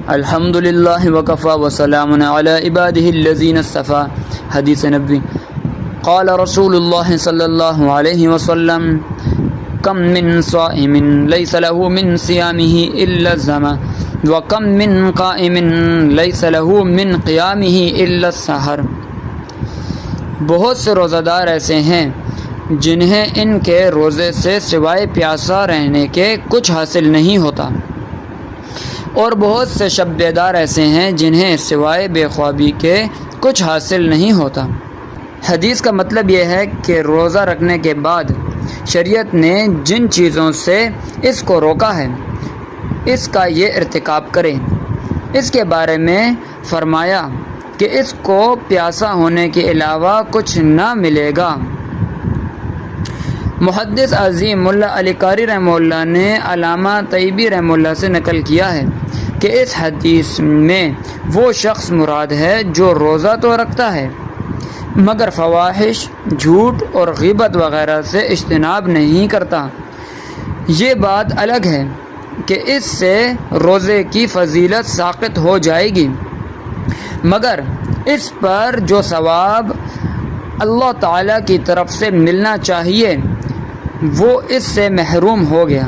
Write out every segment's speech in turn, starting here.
الحمدللہ وکفی وسلام علی عبادہ الذین اصطفی۔ حدیث نبوی۔ قال رسول اللہ صلی اللہ علیہ وسلم کم من صائم لیس له من صیامہ الا الظمأ وکم من قائم لیس له من قیامہ الا السحر۔ بہت سے روزہ دار ایسے ہیں جنہیں ان کے روزے سے سوائے پیاسا رہنے کے کچھ حاصل نہیں ہوتا، اور بہت سے شب بیدار ایسے ہیں جنہیں سوائے بے خوابی کے کچھ حاصل نہیں ہوتا۔ حدیث کا مطلب یہ ہے کہ روزہ رکھنے کے بعد شریعت نے جن چیزوں سے اس کو روکا ہے اس کا یہ ارتکاب کرے۔ اس کے بارے میں فرمایا کہ اس کو پیاسا ہونے کے علاوہ کچھ نہ ملے گا۔ محدث عظیم ملا علی قاری رحمہ اللہ نے علامہ طیبی رحمہ اللہ سے نقل کیا ہے کہ اس حدیث میں وہ شخص مراد ہے جو روزہ تو رکھتا ہے مگر فواحش، جھوٹ اور غیبت وغیرہ سے اجتناب نہیں کرتا۔ یہ بات الگ ہے کہ اس سے روزے کی فضیلت ساقط ہو جائے گی، مگر اس پر جو ثواب اللہ تعالیٰ کی طرف سے ملنا چاہیے وہ اس سے محروم ہو گیا۔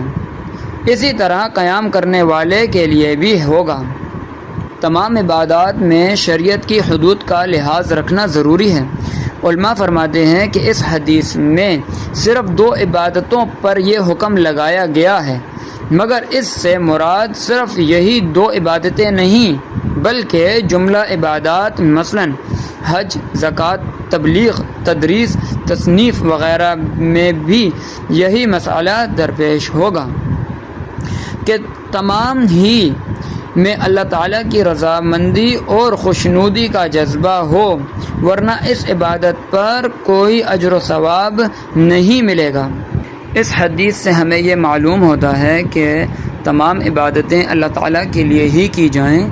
اسی طرح قیام کرنے والے کے لیے بھی ہوگا۔ تمام عبادات میں شریعت کی حدود کا لحاظ رکھنا ضروری ہے۔ علماء فرماتے ہیں کہ اس حدیث میں صرف 2 عبادتوں پر یہ حکم لگایا گیا ہے، مگر اس سے مراد صرف یہی 2 عبادتیں نہیں بلکہ جملہ عبادات مثلا حج، زکوٰۃ، تبلیغ، تدریس، تصنیف وغیرہ میں بھی یہی مسئلہ درپیش ہوگا کہ تمام ہی میں اللہ تعالیٰ کی رضامندی اور خوشنودی کا جذبہ ہو، ورنہ اس عبادت پر کوئی اجر و ثواب نہیں ملے گا۔ اس حدیث سے ہمیں یہ معلوم ہوتا ہے کہ تمام عبادتیں اللہ تعالیٰ کے لیے ہی کی جائیں،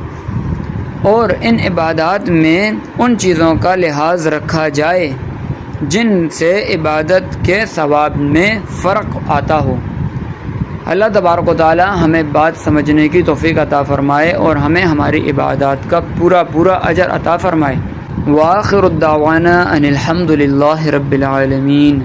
اور ان عبادات میں ان چیزوں کا لحاظ رکھا جائے جن سے عبادت کے ثواب میں فرق آتا ہو۔ اللہ تبارک و تعالی ہمیں بات سمجھنے کی توفیق عطا فرمائے اور ہمیں ہماری عبادات کا پورا اجر عطا فرمائے۔ وآخر الدعوانا ان الحمد للہ رب العالمین۔